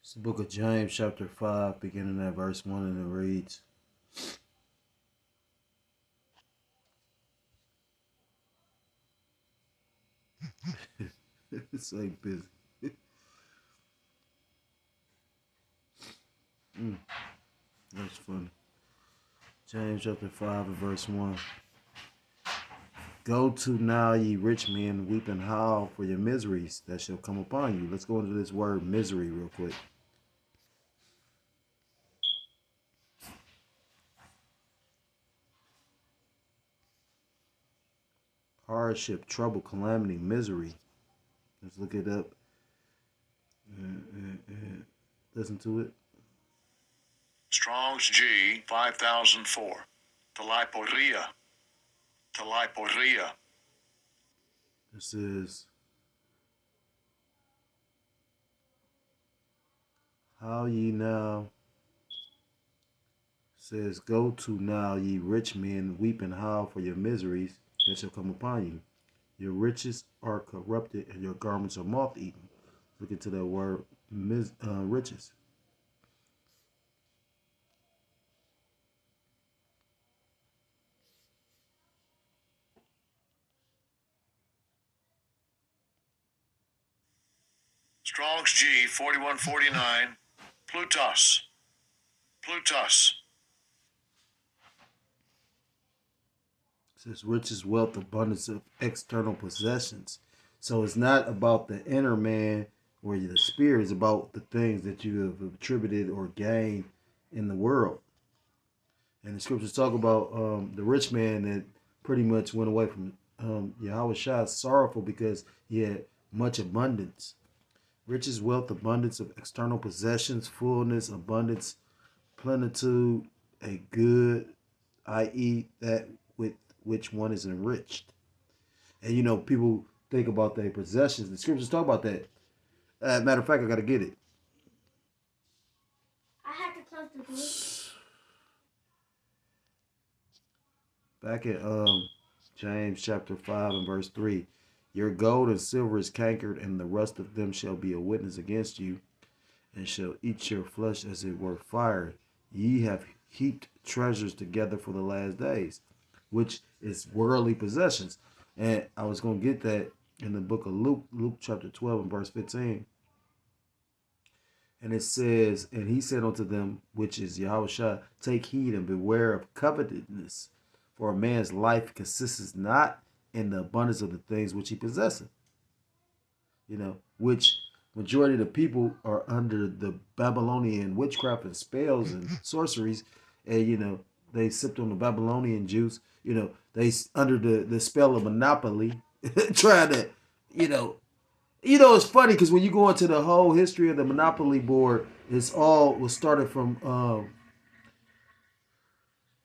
It's the book of James, chapter 5, beginning at verse 1, and it reads, it's like busy. That's funny. James, chapter 5, and verse 1. Go to now, ye rich men, weep and howl for your miseries that shall come upon you. Let's go into this word misery real quick. Hardship, trouble, calamity, misery. Let's look it up. Listen to it. Strong's G 5004. Taliporia. Taliporia. This is how ye now says, go to now, ye rich men, weep and howl for your miseries that shall come upon you. Your riches are corrupted, and your garments are moth-eaten. Look into that word, riches. Strong's G 4149. Plutus. Plutus. It says riches, wealth, abundance of external possessions. So it's not about the inner man or the spirit. It's about the things that you have attributed or gained in the world. And the scriptures talk about the rich man that pretty much went away from Yahweh Shah, sorrowful because he had much abundance. Riches, wealth, abundance of external possessions, fullness, abundance, plenitude, a good, i.e., that with which one is enriched. And you know, people think about their possessions. The scriptures talk about that. Matter of fact, I got to get it. I had to close the door. Back in James chapter 5 and verse 3. Your gold and silver is cankered, and the rust of them shall be a witness against you, and shall eat your flesh as it were fire. Ye have heaped treasures together for the last days, which is worldly possessions. And I was going to get that in the book of Luke, Luke chapter 12 and verse 15. And it says, and he said unto them, which is Yahushua, take heed and beware of covetousness, for a man's life consists not in the abundance of the things which he possesseth. You know, which majority of the people are under the Babylonian witchcraft and spells and sorceries, and you know they sipped on the Babylonian juice. You know they under the spell of monopoly, trying to, it's funny because when you go into the whole history of the monopoly board, it's all was started from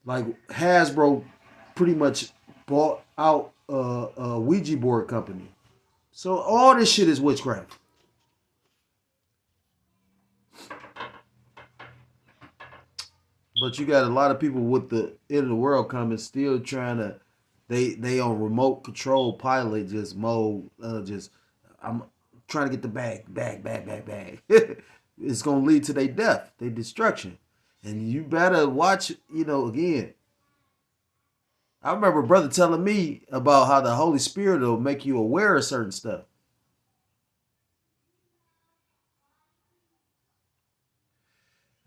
like Hasbro, pretty much bought out a Ouija board company. So all this shit is witchcraft. But you got a lot of people with the end of the world coming, still trying to. They on remote control pilot just mode. Just I'm trying to get the bag. It's gonna lead to their death, their destruction, and you better watch. Again. I remember a brother telling me about how the Holy Spirit will make you aware of certain stuff.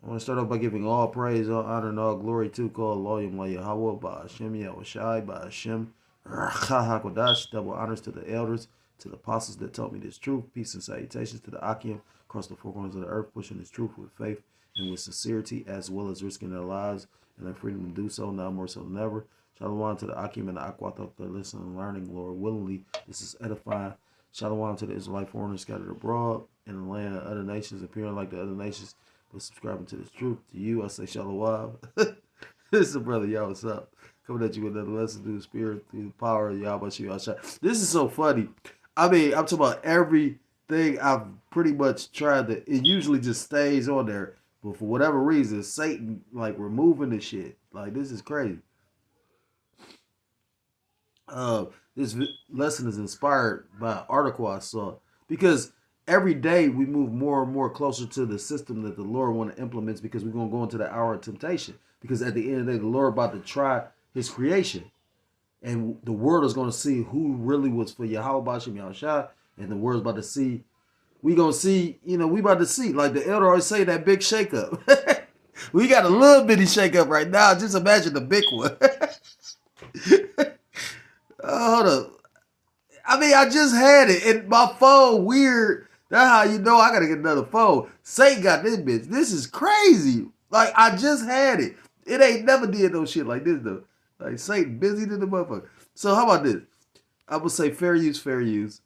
I want to start off by giving all praise, all honor, and all glory to call Loyim La Yahweh, by Hashem Yahushai, by Hashem Hakodash. Double honors to the elders, to the apostles that taught me this truth. Peace and salutations to the Akim across the four corners of the earth, pushing this truth with faith and with sincerity, as well as risking their lives and their freedom to do so, now more so than ever. Shalom to the Akim and the Akwat out there listening and learning, Lord, willingly. This is edifying. Shalom to the Israelite foreigners scattered abroad in the land of other nations, appearing like the other nations, but subscribing to this truth. To you, I say shalom. This is a brother, y'all. What's up? Coming at you with another lesson through the spirit, through the power of Yahweh Shah. This is so funny. I mean, I'm talking about everything I've pretty much tried to. It usually just stays on there, but for whatever reason, Satan like removing the shit. Like this is crazy. This lesson is inspired by an article I saw because every day we move more and more closer to the system that the Lord want to implement because we're gonna go into the hour of temptation. Because at the end of the day, the Lord about to try His creation, and the world is gonna see who really was for Yahweh Bashim Yahushua, and the world's about to see. We gonna see, we about to see, like the elder always say, that big shakeup. We got a little bitty shakeup right now. Just imagine the big one. Hold up. I mean, I just had it, and my phone weird. That's how you know I gotta get another phone. Satan got this bitch. This is crazy. Like, I just had it. It ain't never did no shit like this though. Like, Satan busy to the motherfucker. So how about this? I would say fair use, fair use.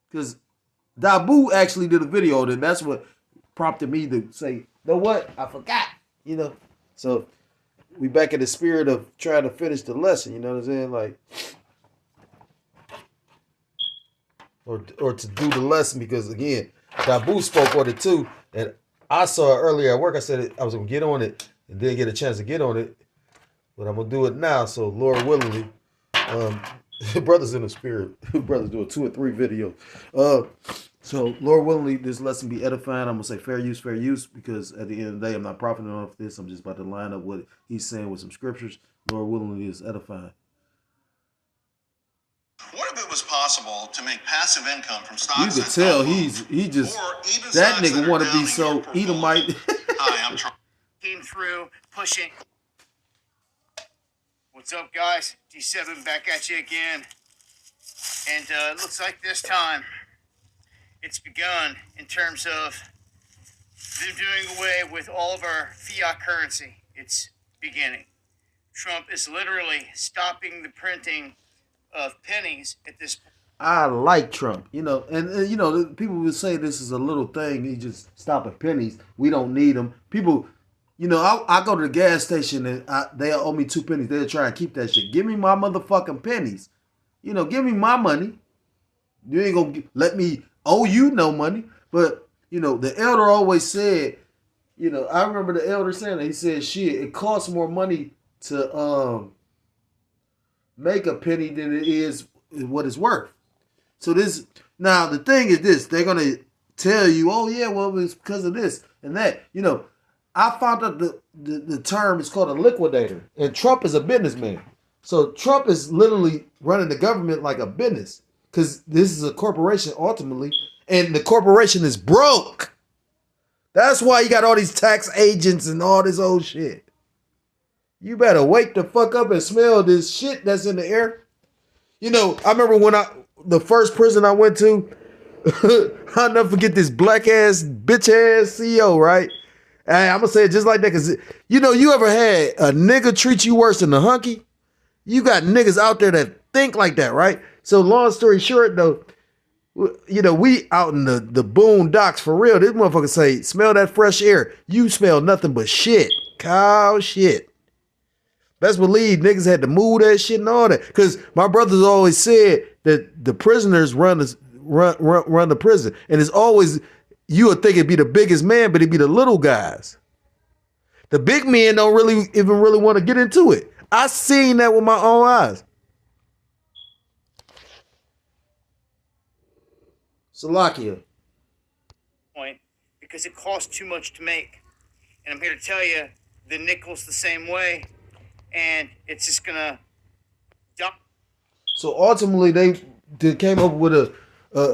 Because Dabu actually did a video on it, and that's what prompted me to say, you know what? I forgot. So we back in the spirit of trying to finish the lesson, you know what I'm saying? Like, or to do the lesson, because again, Dabu spoke on it too, and I saw it earlier at work. I said I was gonna get on it and didn't get a chance to get on it, but I'm gonna do it now. So Lord willingly, brothers in the spirit, brothers doing 2 or 3 videos. So Lord willingly, this lesson be edifying. I'm gonna say fair use, because at the end of the day, I'm not profiting off this. I'm just about to line up what he's saying with some scriptures. Lord willingly, is edifying. What if it was possible to make passive income from stocks? You could tell he just, that nigga want to be so Edomite. Hi, I'm Charles. Came through pushing. What's up, guys? D7 back at you again. And it looks like this time it's begun in terms of them doing away with all of our fiat currency. It's beginning. Trump is literally stopping the printing of pennies at this point. I like Trump, and people would say this is a little thing. He just stopping pennies. We don't need them. People, I go to the gas station and they'll owe me 2 pennies. They'll try and keep that shit. Give me my motherfucking pennies. Give me my money. You ain't gonna let me owe you no money. But, the elder always said, I remember the elder saying that. He said, shit, it costs more money to make a penny than it is what it's worth. So now the thing is this, they're going to tell you, oh yeah, well, it's because of this and that. I found out the term is called a liquidator, and Trump is a businessman. So Trump is literally running the government like a business, because this is a corporation ultimately, and the corporation is broke. That's why you got all these tax agents and all this old shit. You better wake the fuck up and smell this shit that's in the air. I remember when the first prison I went to, I'll never forget this black ass, bitch ass CEO, right? And I'm gonna say it just like that, because you ever had a nigga treat you worse than a hunky? You got niggas out there that think like that, right? So long story short though, we out in the boondocks for real. This motherfucker say, smell that fresh air. You smell nothing but shit. Cow shit. Best believe niggas had to move that shit and all that. Because my brothers always said that the prisoners run the prison. And it's always, you would think it'd be the biggest man, but it'd be the little guys. The big men don't really want to get into it. I seen that with my own eyes. Salakia. Point, because it costs too much to make. And I'm here to tell you, the nickel's the same way. And it's just gonna dump. So ultimately, they came up with a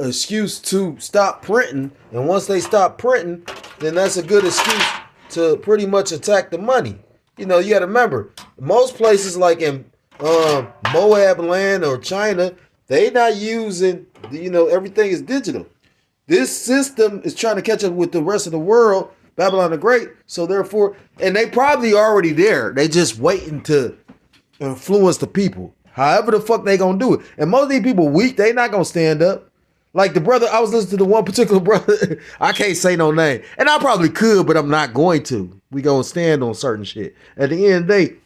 excuse to stop printing, and once they stop printing, then that's a good excuse to pretty much attack the money. You got to remember, most places like in Moab land or China, they not using. Everything is digital. This system is trying to catch up with the rest of the world. Babylon the Great, so therefore, and they probably already there. They just waiting to influence the people. However the fuck they gonna do it. And most of these people weak, they not gonna stand up. Like the brother, I was listening to the one particular brother, I can't say no name. And I probably could, but I'm not going to. We gonna stand on certain shit. At the end of the day,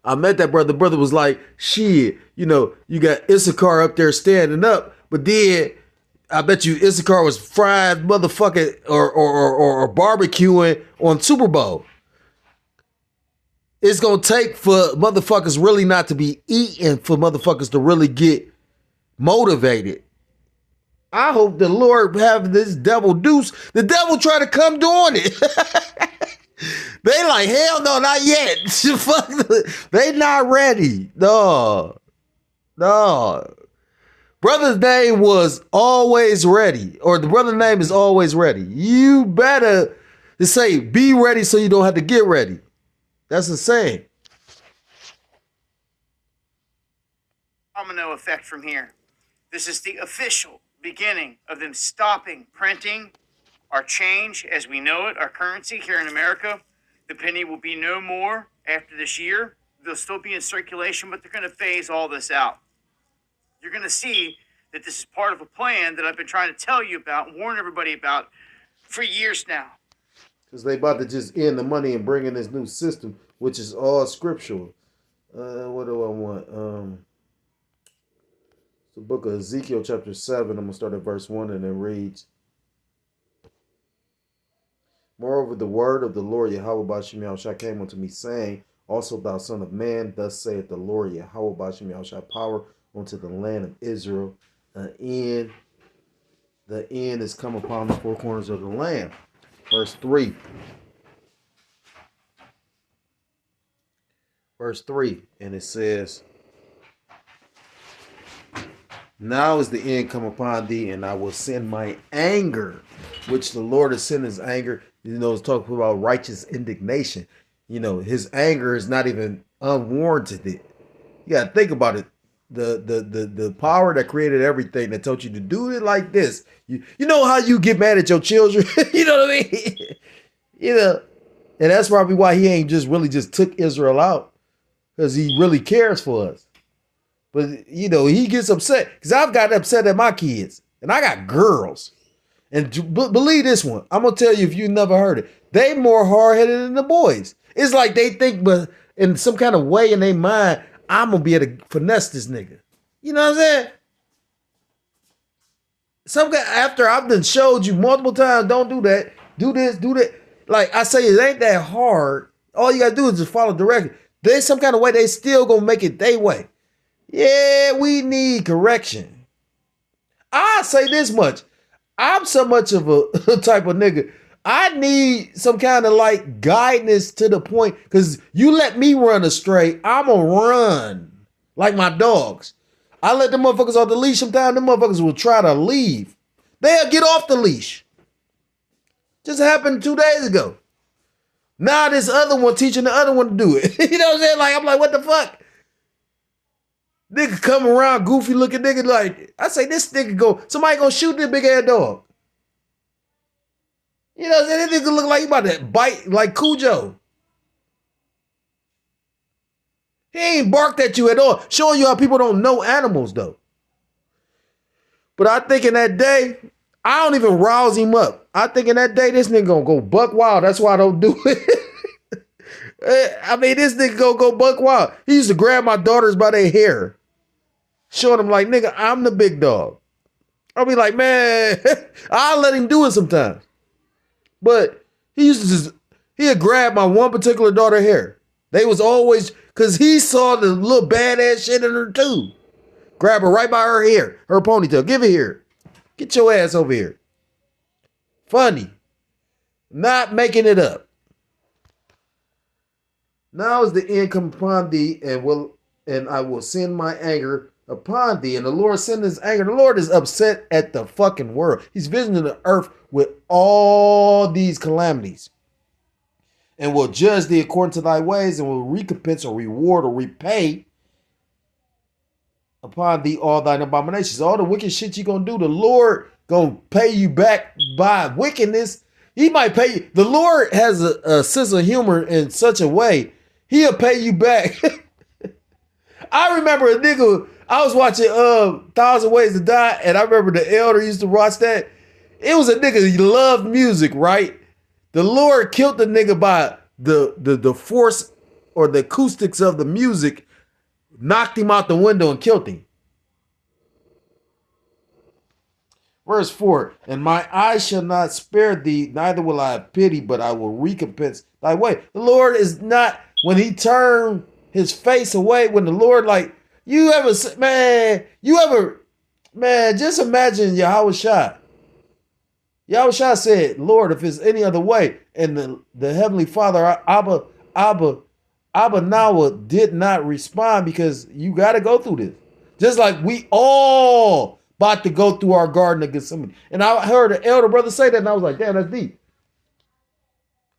I met that brother. The brother was like, shit, you got Issachar up there standing up, but then I bet you Issachar was fried motherfucking or barbecuing on Super Bowl. It's gonna take for motherfuckers really not to be eating, for motherfuckers to really get motivated. I hope the Lord have this devil deuce. The devil try to come doing it. They like, hell no, not yet. They not ready. No. No. Brother's name was always ready. Or the brother's name is always ready. You better to say be ready so you don't have to get ready. That's the saying. Domino effect from here. This is the official beginning of them stopping printing our change as we know it, our currency here in America. The penny will be no more after this year. They'll still be in circulation, but they're going to phase all this out. You're going to see that this is part of a plan that I've been trying to tell you about and warn everybody about for years now. Because they about to just end the money and bring in this new system, which is all scriptural. What do I want? The book of Ezekiel chapter 7. I'm going to start at verse 1 and it reads, Moreover, the word of the Lord Yahweh Bashim Yahushua came unto me, saying, Also thou son of man, thus saith the Lord Yahweh Bashim Yahushua, power unto the land of Israel. The end is come upon the four corners of the land. Verse 3. Verse 3, and it says, Now is the end come upon thee, and I will send my anger, which the Lord has sent his anger. It's talking about righteous indignation. His anger is not even unwarranted. You gotta think about it. The power that created everything that told you to do it like this. You know how you get mad at your children? You know what I mean? And that's probably why he ain't just took Israel out. Because he really cares for us. But, he gets upset. Because I've gotten upset at my kids. And I got girls. And believe this one. I'm going to tell you if you never heard it. They more hard-headed than the boys. It's like they think, but in some kind of way in their mind, I'm going to be able to finesse this nigga. You know what I'm saying? After I've done showed you multiple times, don't do that. Do this, do that. Like I say, it ain't that hard. All you got to do is just follow directly. There's some kind of way they still going to make it their way. Yeah, we need correction. I say this much. I'm so much of a type of nigga. I need some kind of like guidance to the point. Because you let me run astray, I'm going to run like my dogs. I let them motherfuckers off the leash. Sometimes them motherfuckers will try to leave. They'll get off the leash. Just happened 2 days ago. Now this other one teaching the other one to do it. You know what I'm saying? Like, I'm like, what the fuck? Nigga come around, goofy looking nigga, like, I say, this nigga somebody gonna shoot this big ass dog. You know what I'm saying? This nigga look like he about to bite like Cujo. He ain't barked at you at all. Showing you how people don't know animals, though. But I think in that day, I don't even rouse him up. I think in that day, this nigga gonna go buck wild. That's why I don't do it. I mean, this nigga go buck wild. He used to grab my daughters by their hair. Showing them like, nigga, I'm the big dog. I'll be like, man, I'll let him do it sometimes. But he'd grab my one particular daughter hair. They was always, because he saw the little badass shit in her too. Grab her right by her hair, her ponytail. Give it here. Get your ass over here. Funny. Not making it up. Now is the end come upon thee, and I will send my anger upon thee. And the Lord sent his anger. The Lord is upset at the fucking world. He's visiting the earth with all these calamities. And will judge thee according to thy ways, and will recompense or reward or repay upon thee all thine abominations. All the wicked shit you gonna do, the Lord gonna pay you back by wickedness. He might pay you. The Lord has a sense of humor in such a way, he'll pay you back. I remember a nigga, I was watching 1,000 Ways to Die, and I remember the elder used to watch that. It was a nigga, he loved music, right? The Lord killed the nigga by the force or the acoustics of the music, knocked him out the window and killed him. Verse 4, and my eyes shall not spare thee, neither will I have pity, but I will recompense thy way. The Lord is not, when he turned his face away, when the Lord, like, you ever Man, just imagine Yahweh Shai. Yahweh Shai said, Lord, if it's any other way, and the Heavenly Father, Abba Nawa did not respond because you got to go through this. Just like we all about to go through our Garden of Gethsemane. And I heard an elder brother say that, and I was like, damn, that's deep.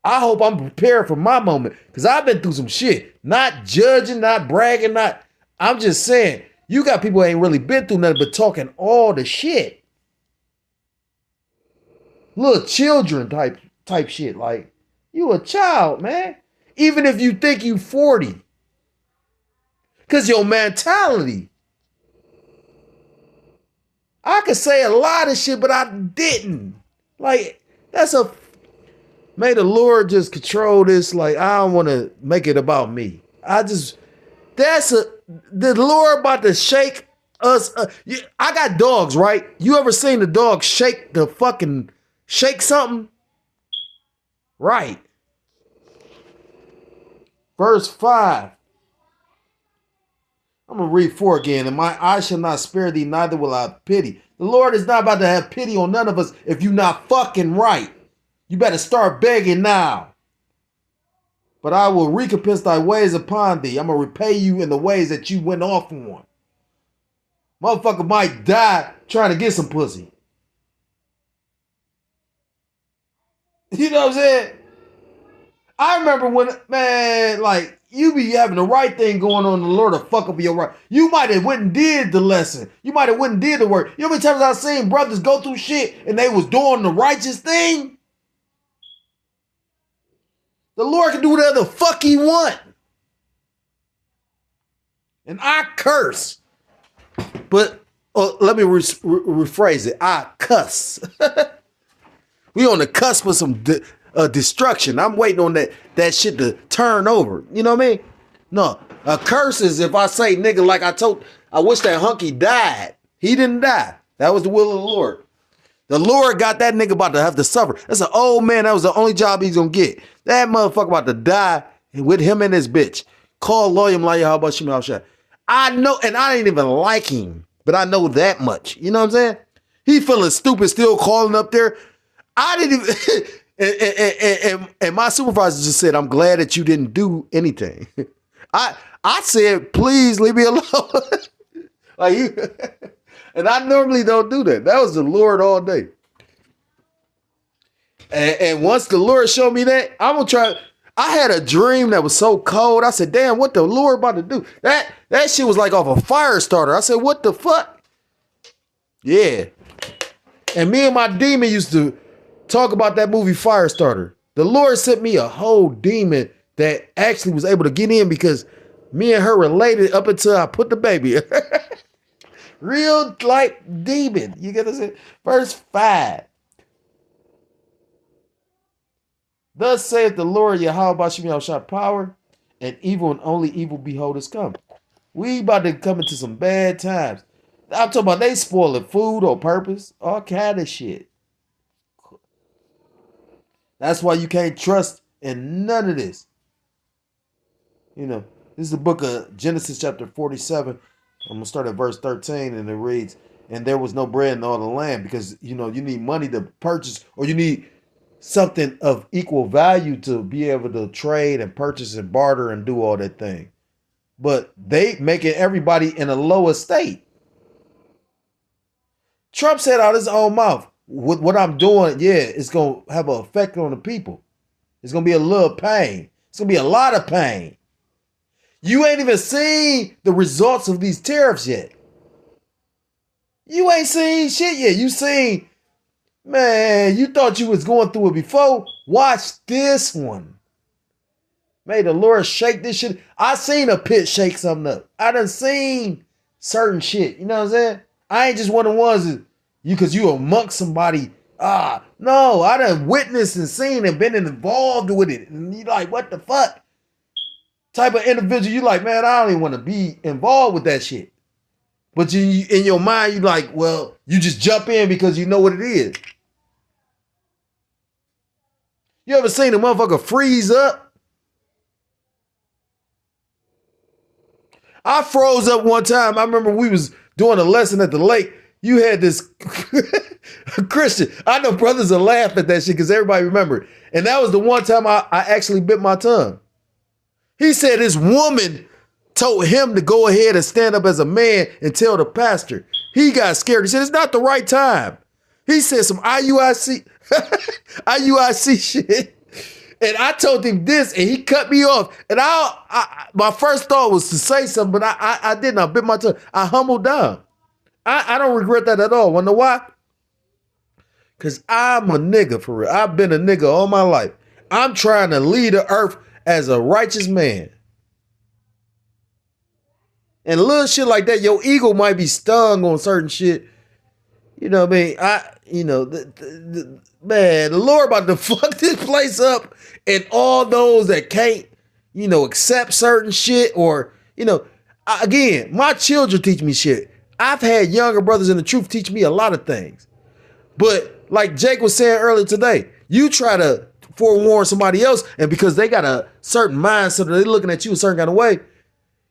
I hope I'm prepared for my moment because I've been through some shit. Not judging, not bragging, I'm just saying, you got people who ain't really been through nothing but talking all the shit. Little children type shit. Like, you a child, man. Even if you think you 40. Because your mentality. I could say a lot of shit, but I didn't. Like, may the Lord just control this. Like, I don't want to make it about me. The Lord about to shake us. I got dogs, right? You ever seen the dog shake something? Right. Verse 5. I'm going to read 4 again. And my eye shall not spare thee, neither will I have pity. The Lord is not about to have pity on none of us if you're not fucking right. You better start begging now. But I will recompense thy ways upon thee. I'm going to repay you in the ways that you went off on. Motherfucker might die trying to get some pussy. You know what I'm saying? I remember when, man, like, you be having the right thing going on, the Lord will fuck up your right. You might have went and did the lesson. You might have went and did the work. You know how many times I've seen brothers go through shit and they was doing the righteous thing? The Lord can do whatever the fuck he want. And I curse. But let me rephrase it. I cuss. We on the cusp of some destruction. I'm waiting on that shit to turn over. You know what I mean? No, a curse is if I say nigga like I wish that hunky died. He didn't die. That was the will of the Lord. The Lord got that nigga about to have to suffer. That's an old man. That was the only job he's gonna get. That motherfucker about to die with him and his bitch. Call Loyam Laya, how about Shimon Shah? I know, and I ain't even like him, but I know that much. You know what I'm saying? He feeling stupid still calling up there. I didn't even, and my supervisor just said, I'm glad that you didn't do anything. I said, please leave me alone. Like you, and I normally don't do that. That was the Lord all day. And once the Lord showed me that, I'm gonna try. I had a dream that was so cold. I said, damn, what the Lord about to do? That shit was like off a fire starter. I said, what the fuck? Yeah. And me and my demon used to talk about that movie Firestarter. The Lord sent me a whole demon that actually was able to get in because me and her related up until I put the baby. Real like demon. You get this? Verse 5. Thus saith the Lord Yahweh Bashim Yahushua, power and evil, and only evil beholders come. We about to come into some bad times. I'm talking about they spoiling food on purpose. All kind of shit. That's why you can't trust in none of this. You know, this is the book of Genesis chapter 47. I'm going to start at verse 13, and it reads, and there was no bread in all the land, because, you know, you need money to purchase, or you need something of equal value to be able to trade and purchase and barter and do all that thing. But they making everybody in a lower state. Trump said out his own mouth, with what I'm doing, yeah, it's going to have an effect on the people. It's going to be a little pain. It's going to be a lot of pain. You ain't even seen the results of these tariffs yet. You ain't seen shit yet. You seen, man, you thought you was going through it before. Watch this one. May the Lord shake this shit. I seen a pit shake something up. I done seen certain shit. You know what I'm saying? I ain't just one of the ones that because you amongst somebody. No, I done witnessed and seen and been involved with it. And you like, what the fuck? Type of individual, you like, man, I don't even want to be involved with that shit. But you in your mind, you like, well, you just jump in because you know what it is. You ever seen a motherfucker freeze up? I froze up one time. I remember we was doing a lesson at the lake. you had this Christian. I know brothers will laugh at that shit because everybody remember it. And that was the one time I actually bit my tongue. He said this woman told him to go ahead and stand up as a man and tell the pastor. He got scared. He said, it's not the right time. He said some IUIC shit. And I told him this, and he cut me off. And my first thought was to say something, but I didn't. I bit my tongue. I humbled down. I don't regret that at all. Wanna know why? Because I'm a nigga for real. I've been a nigga all my life. I'm trying to lead the earth as a righteous man. And little shit like that, your ego might be stung on certain shit. You know what I mean? Man, the Lord about to fuck this place up, and all those that can't, accept certain shit, or, again, my children teach me shit. I've had younger brothers in the truth teach me a lot of things. But like Jake was saying earlier today, you try to forewarn somebody else, and because they got a certain mindset, they're looking at you a certain kind of way.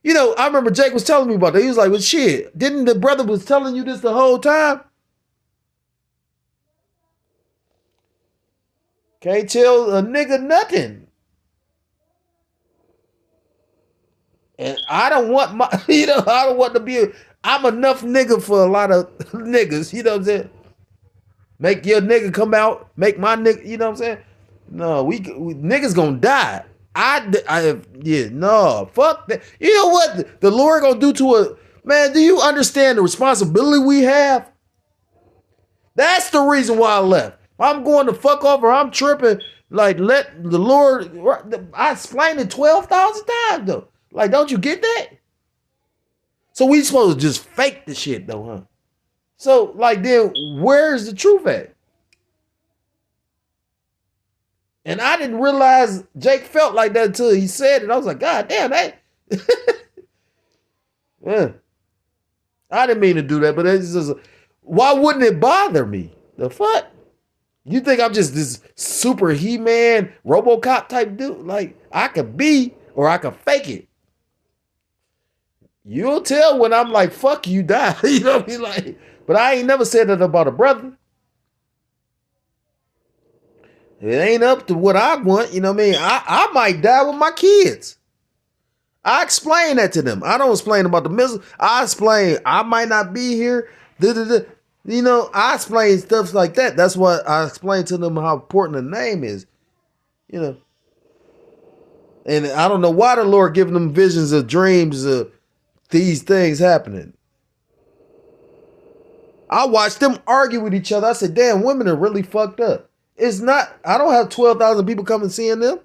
I remember Jake was telling me about that. He was like, well, shit, didn't the brother was telling you this the whole time? Can't tell a nigga nothing. And I don't want my, I don't want to be, I'm enough nigga for a lot of niggas, you know what I'm saying? Make your nigga come out, make my nigga, you know what I'm saying? No, we niggas gonna die. No, fuck that. You know what the Lord gonna do to a man? Do you understand the responsibility we have? That's the reason why I left. I'm going to fuck off or I'm tripping. Like, let the Lord. I explained it 12,000 times though. Like, don't you get that? So we supposed to just fake the shit though, huh? So like, then where's the truth at? And I didn't realize Jake felt like that until he said it. I was like, God damn, that. Yeah. I didn't mean to do that, but it's just, why wouldn't it bother me? The fuck? You think I'm just this super He-Man, RoboCop type dude? Like, I could be, or I could fake it. You'll tell when I'm like, fuck you, die. You know what I mean? Like, but I ain't never said that about a brother. It ain't up to what I want, you know what I mean? I might die with my kids. I explain that to them. I don't explain about the missile. I explain I might not be here. I explain stuff like that. That's what I explain to them how important the name is. And I don't know why the Lord giving them visions of dreams of these things happening. I watched them argue with each other. I said, damn, women are really fucked up. It's not, I don't have 12,000 people coming seeing them.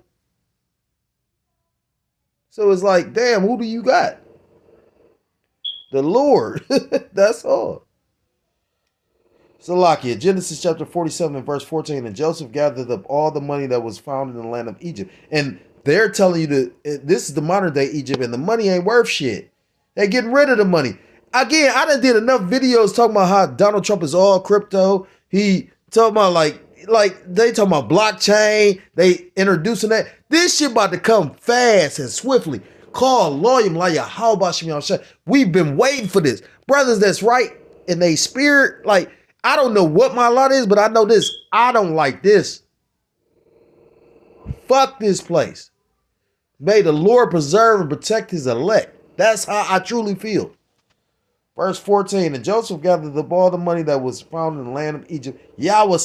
So it's like, damn, who do you got? The Lord. That's all. Salakia, Genesis chapter 47 and verse 14. And Joseph gathered up all the money that was found in the land of Egypt. And they're telling you this is the modern day Egypt, and the money ain't worth shit. They're getting rid of the money. Again, I done did enough videos talking about how Donald Trump is all crypto. He talking about like they talking about blockchain. They introducing that. This shit about to come fast and swiftly. Call Loyam Laya. How about Shimon? We've been waiting for this. Brothers that's right in their spirit. Like, I don't know what my lot is, but I know this. I don't like this. Fuck this place. May the Lord preserve and protect his elect. That's how I truly feel. Verse 14, and Joseph gathered up all the money that was found in the land of Egypt. Yahweh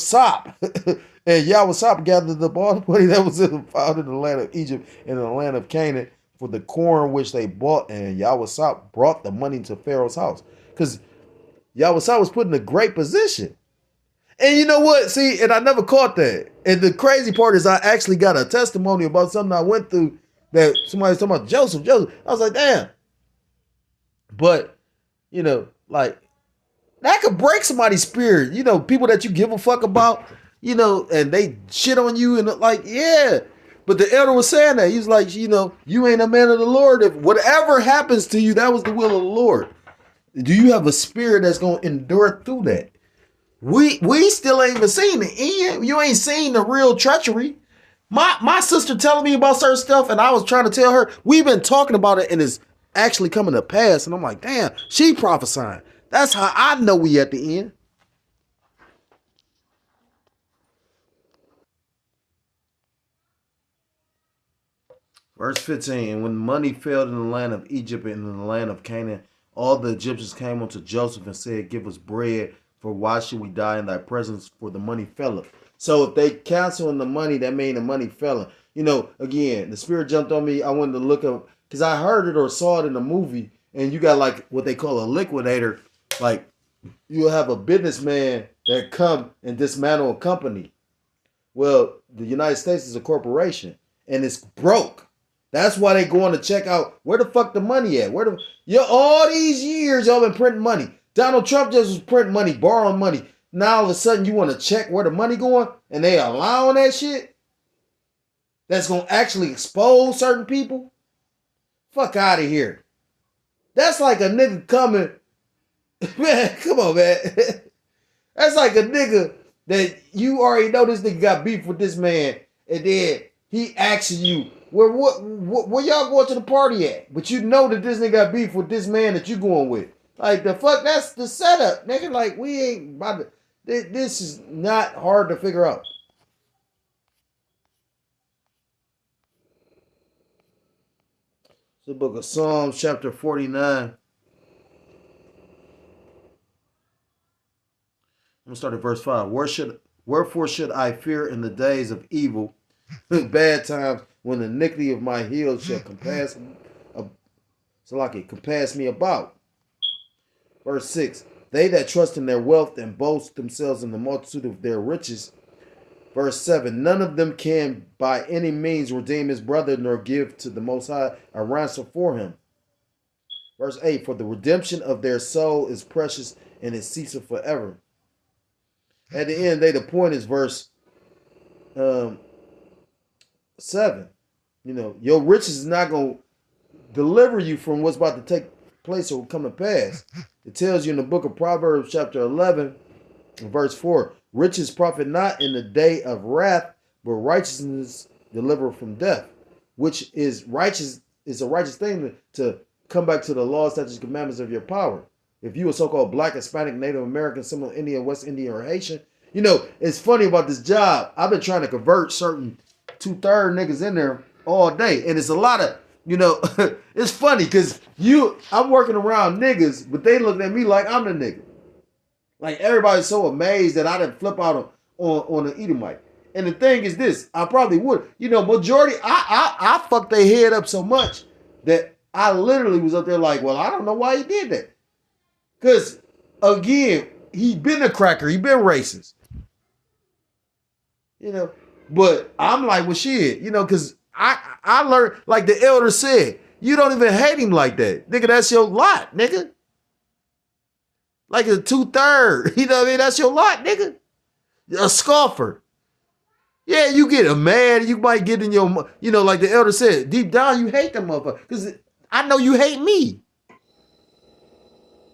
and Yahweh gathered up all the money that was found in the land of Egypt and in the land of Canaan for the corn which they bought. And Yahweh brought the money to Pharaoh's house. Because Yahweh was put in a great position. And you know what? See, and I never caught that. And the crazy part is I actually got a testimony about something I went through that somebody was talking about Joseph. I was like, damn. But, like, that could break somebody's spirit. People that you give a fuck about, and they shit on you and like, yeah. But the elder was saying that. He was like, you ain't a man of the Lord. If whatever happens to you, that was the will of the Lord. Do you have a spirit that's going to endure through that? We still ain't even seen it. You ain't seen the real treachery. My sister telling me about certain stuff, and I was trying to tell her, we've been talking about it, and it's actually coming to pass. And I'm like, damn, she prophesying. That's how I know we at the end. Verse 15, and when money failed in the land of Egypt and in the land of Canaan, all the Egyptians came unto Joseph and said, give us bread, for why should we die in thy presence, for the money faileth. So if they canceling the money, that mean the money fell. You know, again, the spirit jumped on me. I wanted to look up, because I heard it or saw it in a movie, and you got like what they call a liquidator. Like, you'll have a businessman that come and dismantle a company. Well, the United States is a corporation, and it's broke. That's why they going to check out where the fuck the money at. All these years y'all been printing money. Donald Trump just was printing money, borrowing money. Now all of a sudden you want to check where the money going, and they allowing that shit? That's gonna actually expose certain people? Fuck out of here. That's like a nigga coming. Man, come on, man. That's like a nigga that you already know this nigga got beef with this man, and then he asking you, where y'all going to the party at? But you know that this nigga got beef with this man that you going with. Like, the fuck, that's the setup, nigga. Like, we ain't about to, this is not hard to figure out. It's the book of Psalms, chapter 49. I'm gonna start at verse 5. Wherefore should I fear in the days of evil, bad times, when the iniquity of my heels shall compass me about. Verse 6. They that trust in their wealth and boast themselves in the multitude of their riches. Verse 7. None of them can by any means redeem his brother, nor give to the Most High a ransom for him. Verse 8. For the redemption of their soul is precious, and it ceaseth forever. At the end, the point is verse 7. You know, your riches is not going to deliver you from what's about to take place or come to pass. It tells you in the book of Proverbs, chapter 11, verse 4, riches profit not in the day of wrath, but righteousness deliver from death, which is righteous, is a righteous thing to come back to the laws, statutes, commandments of your power. If you a so-called Black, Hispanic, Native American, Seminole Indian, West Indian, or Haitian, you know, it's funny about this job. I've been trying to convert certain 2/3 niggas in there all day. And it's a lot of, you know, it's funny because I'm working around niggas, but they look at me like I'm the nigga. Like, everybody's so amazed that I didn't flip out on an Edomite. And the thing is this, I probably would. You know, majority, I fucked their head up so much that I literally was up there like, well, I don't know why he did that. Because, again, he been a cracker. He been racist. You know, but I'm like, well, shit, you know, because I learned, like the elder said, you don't even hate him like that. Nigga, that's your lot, nigga. Like a 2/3, you know what I mean? That's your lot, nigga. A scoffer. Yeah, you get mad, you might get in your, you know, like the elder said, deep down you hate them motherfucker. Because I know you hate me.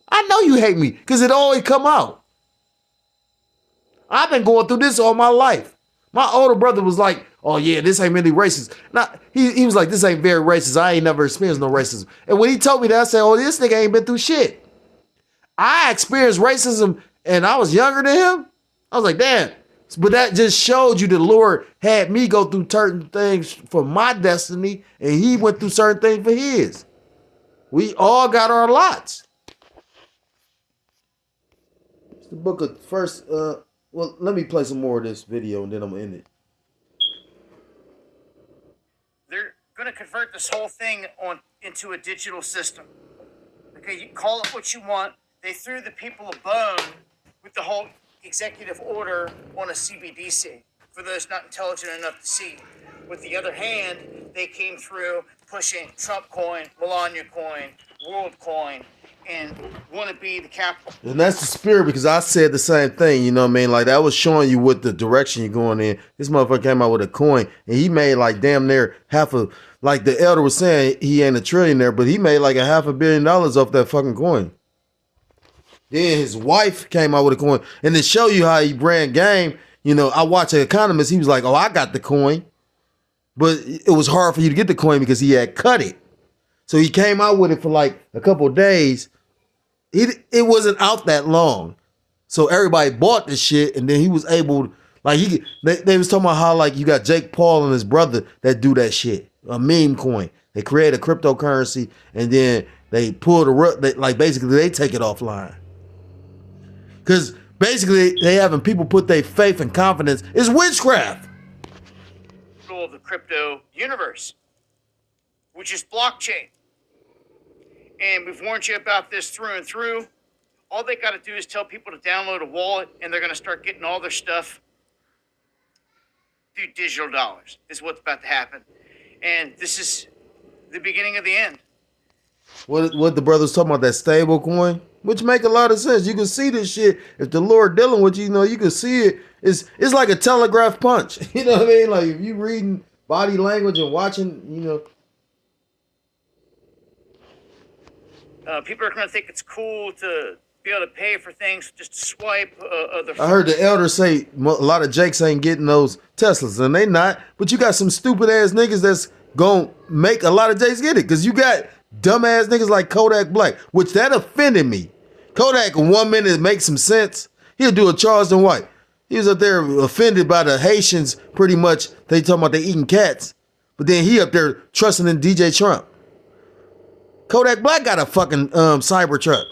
I know you hate me because it always come out. I've been going through this all my life. My older brother was like, oh yeah, this ain't really racist. Now, he was like, this ain't very racist. I ain't never experienced no racism. And when he told me that, I said, oh, this nigga ain't been through shit. I experienced racism and I was younger than him. I was like, damn. But that just showed you the Lord had me go through certain things for my destiny, and he went through certain things for his. We all got our lots. It's the book of first, well, let me play some more of this video and then I'm going to end it. They're going to convert this whole thing into a digital system. Okay, you call it what you want. They threw the people a bone with the whole executive order on a CBDC for those not intelligent enough to see. With the other hand, they came through pushing Trump coin, Melania coin, World coin, and want to be the capital. And that's the spirit, because I said the same thing, you know what I mean? Like, that was showing you what the direction you're going in. This motherfucker came out with a coin, and he made like damn near like the elder was saying, he ain't a trillionaire, but he made like $500 million off that fucking coin. Then his wife came out with a coin. And to show you how he brand game, you know, I watched an economist, he was like, oh, I got the coin. But it was hard for you to get the coin because he had cut it. So he came out with it for like a couple of days. it wasn't out that long. So everybody bought this shit, and then he was able to, like, they was talking about how, like, you got Jake Paul and his brother that do that shit. A meme coin. They create a cryptocurrency, and then they pull like, basically they take it offline. Because basically they having people put their faith and confidence. It's witchcraft. Of the crypto universe, which is blockchain. And we've warned you about this through and through. All they got to do is tell people to download a wallet, and they're going to start getting all their stuff through digital dollars. This is what's about to happen. And this is the beginning of the end. What the brothers talking about, that stable coin, which make a lot of sense. You can see this shit. If the Lord dealing with you, you can see it. It's like a telegraph punch. You know what I mean? Like, if you reading body language and watching, people are going to think it's cool to be able to pay for things, just swipe. I heard the elder say a lot of Jakes ain't getting those Teslas, and they not. But you got some stupid ass niggas that's gonna make a lot of Jakes get it, because you got dumb ass niggas like Kodak Black, which that offended me. Kodak in 1 minute makes some sense. He'll do a Charleston White. He was up there offended by the Haitians, pretty much. They talking about they eating cats, but then he up there trusting in DJ Trump. Kodak Black got a fucking cyber truck.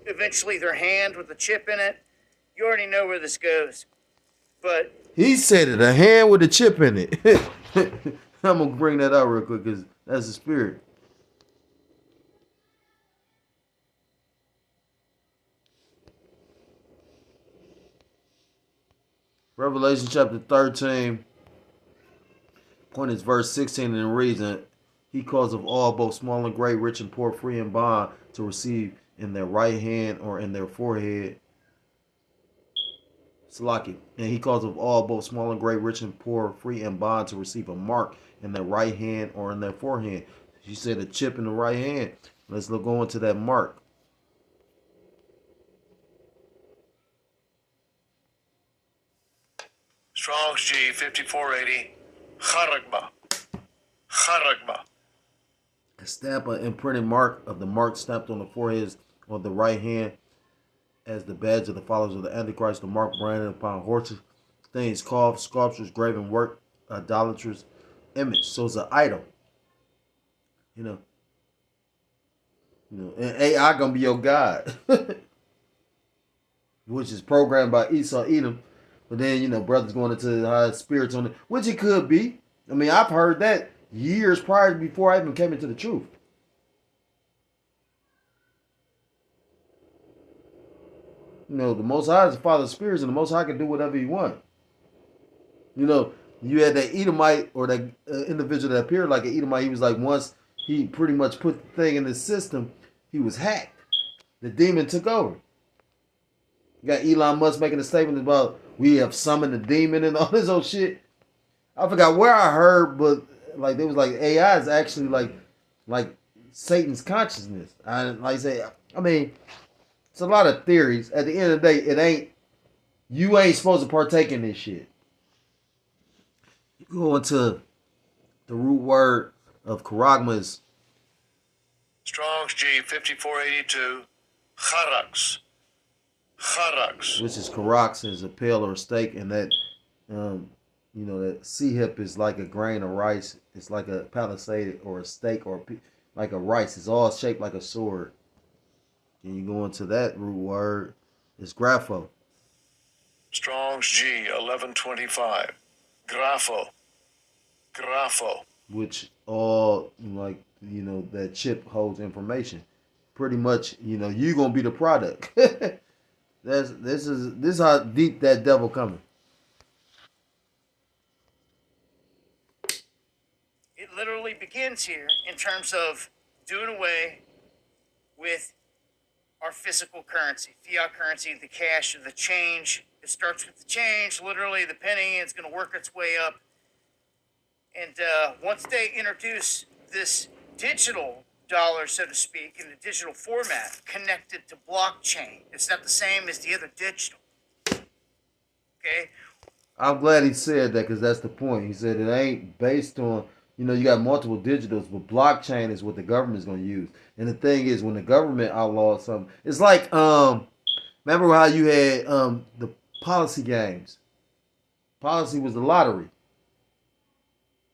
Eventually their hand with a chip in it. You already know where this goes. But he said it, a hand with a chip in it. I'm gonna bring that out real quick because that's the spirit. Revelation chapter 13, point is verse 16, and it reads, he calls of all, both small and great, rich and poor, free and bond, to receive in their right hand or in their forehead. Salaki. And he calls of all, both small and great, rich and poor, free and bond, to receive a mark in their right hand or in their forehead. She said a chip in the right hand. Let's go into that mark. Strong's G 5480. Kharagba. Kharagba. A stamp, an imprinted mark of the mark stamped on the forehead on the right hand as the badge of the followers of the Antichrist, the mark branded upon horses, things carved, sculptures, graven work, idolatrous image. So it's an idol. And AI gonna be your God. Which is programmed by Esau Edom. But then, brothers going into the high spirits on it, which it could be. I mean, I've heard that years prior, before I even came into the truth. The Most High is the Father of spirits, and the Most High can do whatever he wants. You had that Edomite, or that individual that appeared like an Edomite. He was like, once he pretty much put the thing in his system, he was hacked. The demon took over. You got Elon Musk making a statement about we have summoned the demon and all this old shit. I forgot where I heard, but like they was like AI is actually like Satan's consciousness. I mean, it's a lot of theories. At the end of the day, you ain't supposed to partake in this shit. You go into the root word of charagma is Strong's G 5482. Charax. Charax. Which is karax, is a pail or a steak, and that that sea hip is like a grain of rice. It's like a palisade or a steak or like a rice. It's all shaped like a sword. And you go into that root word, it's grapho. Strong's G 1125. Grapho. Grapho. Which all that chip holds information. Pretty much, you're gonna be the product. This is how deep that devil coming. it literally begins here in terms of doing away with our physical currency, fiat currency, the cash, or the change. It starts with the change, literally the penny. It's going to work its way up. And once they introduce this digital dollar, so to speak, in the digital format, connected to blockchain, it's not the same as the other digital. Okay? I'm glad he said that, because that's the point. He said it ain't based on You got multiple digitals, but blockchain is what the government is going to use. And the thing is, when the government outlaws something, it's like remember how you had the policy games. Policy was the lottery.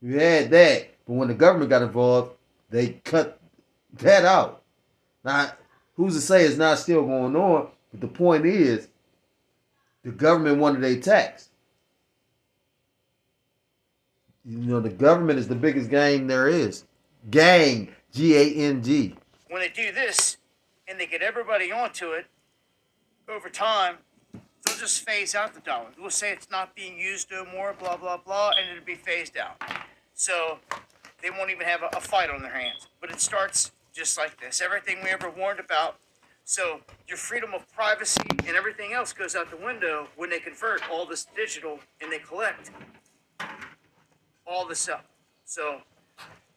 You had that, but when the government got involved, they cut that out. Now, who's to say it's not still going on? But the point is, the government wanted a tax. The government is the biggest gang there is. Gang, Gang. When they do this and they get everybody onto it, over time, they'll just phase out the dollar. We'll say it's not being used no more, blah, blah, blah, and it'll be phased out. So they won't even have a fight on their hands. But it starts just like this. Everything we ever warned about. So your freedom of privacy and everything else goes out the window when they convert all this digital and they collect all this up. So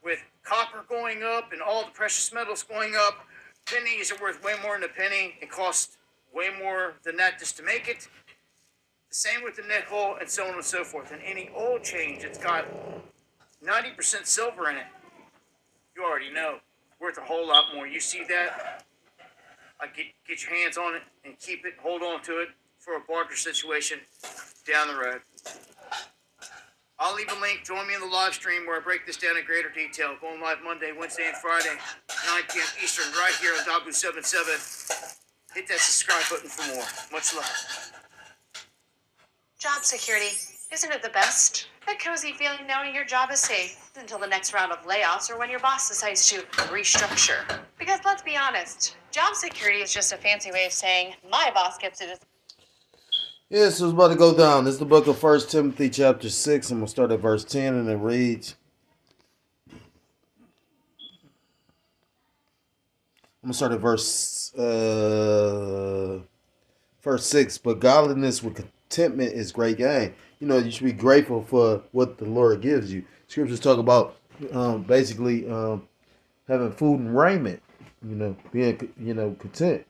with copper going up and all the precious metals going up, pennies are worth way more than a penny. It costs way more than that just to make it. The same with the nickel and so on and so forth. And any oil change, it's got 90% silver in it. You already know. Worth a whole lot more. You see that? Get your hands on it and keep it. Hold on to it for a barter situation down the road. I'll leave a link. Join me in the live stream where I break this down in greater detail. Going live Monday, Wednesday, and Friday, 9 p.m. Eastern, right here on Dabu77. Hit that subscribe button for more. Much love. Job security. Isn't it the best? That cozy feeling knowing your job is safe until the next round of layoffs or when your boss decides to restructure. Because let's be honest, job security is just a fancy way of saying my boss gets to decide. Yeah, so it's about to go down. This is the book of 1 Timothy chapter 6. I'm going to start at verse 10 and it reads. I'm going to start at verse 6. But godliness with contentment is great gain. You should be grateful for what the Lord gives you. Scriptures talk about basically having food and raiment, being, content,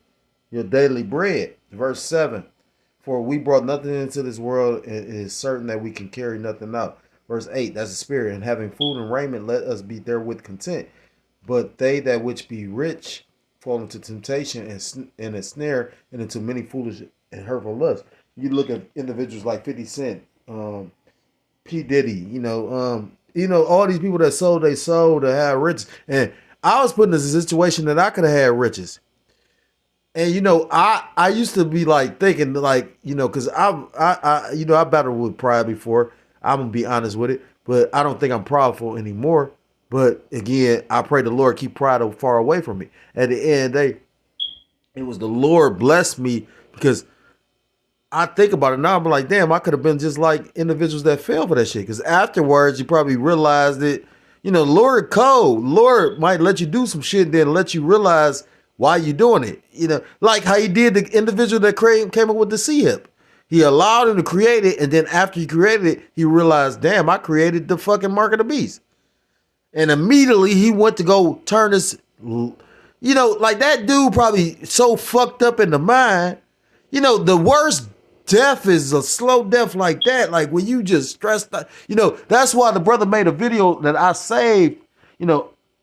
your daily bread. Verse 7. For we brought nothing into this world, and it is certain that we can carry nothing out. Verse 8, that's the spirit. And having food and raiment, let us be therewith content. But they that which be rich fall into temptation and a snare, and into many foolish and hurtful lusts. You look at individuals like 50 Cent, P. Diddy, all these people that sold their soul to have riches. And I was put in a situation that I could have had riches. And I used to be like thinking like, because I battled with pride before. I'm gonna be honest with it, but I don't think I'm prideful anymore. But again, I pray the Lord keep pride far away from me. At the end of the day, it was the Lord blessed me because I think about it now. I'm like, damn, I could have been just like individuals that fell for that shit. Because afterwards, you probably realized that, Lord cold. Lord might let you do some shit, then let you realize why you doing it. Like how he did the individual that came up with the C-hip. He allowed him to create it, and then after he created it, he realized, damn, I created the fucking mark of the beast. And immediately he went to go turn this, like that dude probably so fucked up in the mind. The worst death is a slow death like that. Like when you just stressed out. That's why the brother made a video that I saved. I'm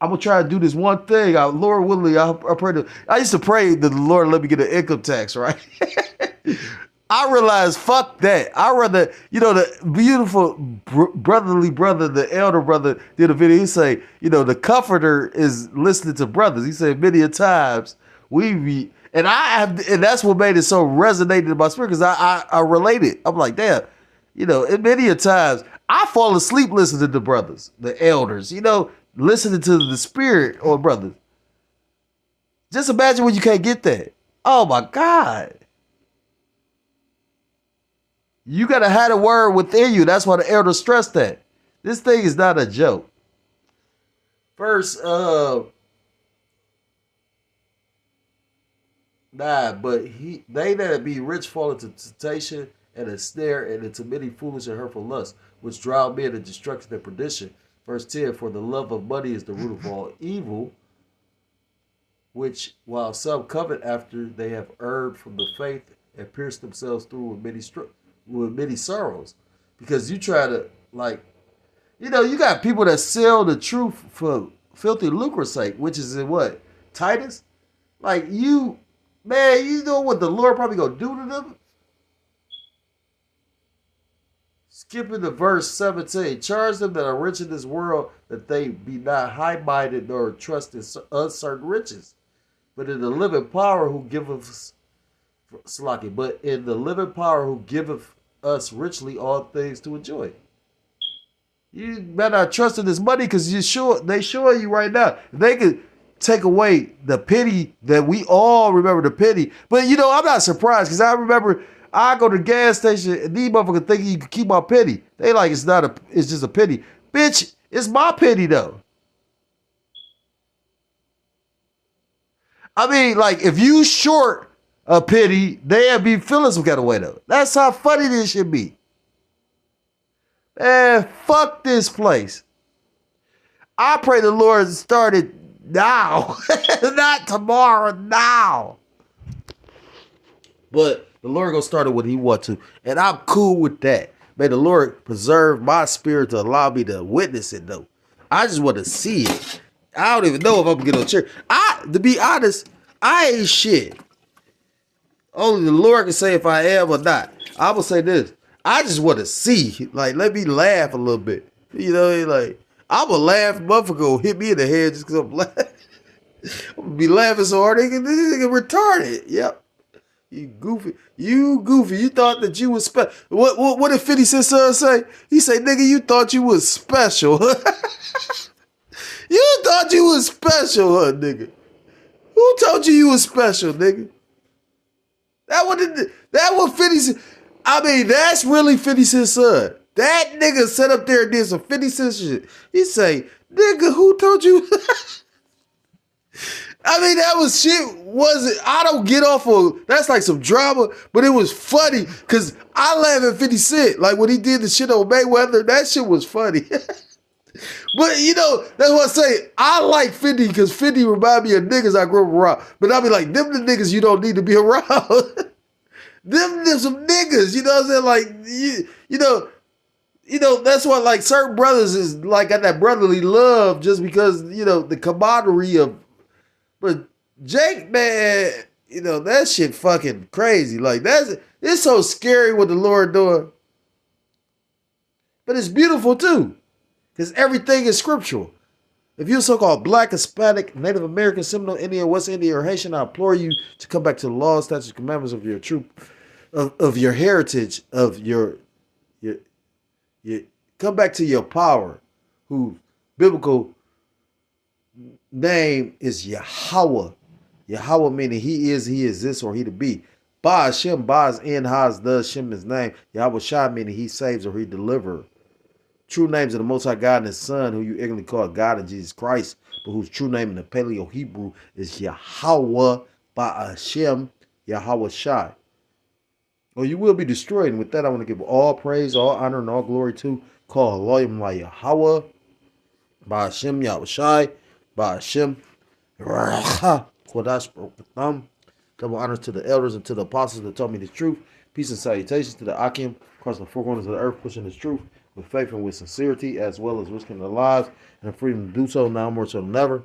gonna try to do this one thing. Lord willing, I used to pray that the Lord let me get an income tax, right? I realized, fuck that. I rather, the beautiful brotherly brother, the elder brother, did a video. He say, the comforter is listening to brothers. He said many a times and that's what made it so resonated in my spirit because I related. I'm like, damn, and many a times I fall asleep listening to brothers, the elders, listening to the spirit or brothers. Just imagine when you can't get that. Oh my God. You got to have a word within you. That's why the elders stressed that. This thing is not a joke. Verse 9, but they that be rich fall into temptation and a snare and into many foolish and hurtful lusts, which drive men to destruction and perdition. Verse 10, for the love of money is the root of all evil, which while some covet after, they have erred from the faith and pierced themselves through with many sorrows. Because you try to You know, you got people that sell the truth for filthy lucre's sake, which is in what? Titus? Like you, man, you know what the Lord probably gonna do to them? Skipping to verse 17. Charge them that are rich in this world that they be not high-minded nor trust in uncertain riches, but in the living power who giveth Slaki, but in the living power who giveth us richly all things to enjoy. You better not trust in this money because they showing you right now. They could take away the pity that we all remember the pity. But you know, I'm not surprised because I remember I go to the gas station and these motherfuckers think you can keep my pity. They like it's just a pity. Bitch, it's my pity though. I mean, like if you short a pity, they'll be feeling some kind of way though. That's how funny this should be. Man, fuck this place. I pray the Lord started now, not tomorrow, now. But the Lord gonna start it when He want to, and I'm cool with that. May the Lord preserve my spirit to allow me to witness it, though. I just want to see it. I don't even know if I'm gonna get on church. To be honest, I ain't shit. Only the Lord can say if I am or not. I will say this. I just want to see. Like, let me laugh a little bit. You know, like, I'm going to laugh. Motherfucker will hit me in the head just because I'm laughing. I'm going to be laughing so hard, this nigga retarded. Yep. You goofy. You thought that you was special. What did 50 Cent son say? He say, nigga, you thought you was special. You thought you was special, huh, nigga? Who told you was special, nigga? That what 50 Cent. I mean, that's really 50 Cent's son. That nigga sat up there and did some 50 Cent shit. He say, nigga, who told you? I mean, that was shit. Was it? I don't get off of, that's like some drama, but it was funny because I laugh at 50 Cent. Like when he did the shit on Mayweather, that shit was funny. But you know, that's what I say. I like 50 because 50 remind me of niggas I grew up around. But I'll be like, them the niggas you don't need to be around. Them some niggas, you know what I'm saying? Like, you know, that's why like certain brothers is like got that brotherly love just because, you know, the camaraderie of, but Jake, man, you know, that shit fucking crazy. Like it's so scary what the Lord doing. But it's beautiful too. Because everything is scriptural. If you're so-called Black, Hispanic, Native American, Seminole, Indian, West Indian, or Haitian, I implore you to come back to the laws, statutes, and commandments of your true, of your heritage, of your come back to your power, whose biblical name is Yahweh. Yahweh meaning He is, He exists, or He to be. Ba Hashem, Ba is in, Ha is the, Shem is name. Yahweh Shai meaning He saves or He delivers. True names of the Most High God and His Son, who you ignorantly call God and Jesus Christ, but whose true name in the Paleo Hebrew is Yahweh Ba'ashem Yahweh Shai. Or you will be destroyed. And with that, I want to give all praise, all honor, and all glory to call Elohim La Yahweh Ba'ashem Yahweh Shai Ba'ashem Kodash Baruch. Double honors to the elders and to the apostles that taught me the truth. Peace and salutations to the Akim across the four corners of the earth, pushing this truth with faith and with sincerity, as well as risking their lives and the freedom to do so now more so than ever.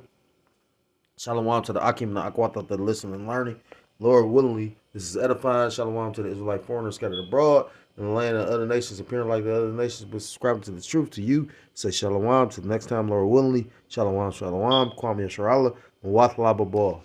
Shalom to the Akim and the Akwata that listen and learning. Lord willingly, this is edifying. Shalom to the Israelite foreigners scattered abroad in the land of other nations, appearing like the other nations, but subscribing to the truth. To you, say shalom. Till the next time, Lord willingly. Shalom, shalom. Kwame Yasharallah. Mwathlababah.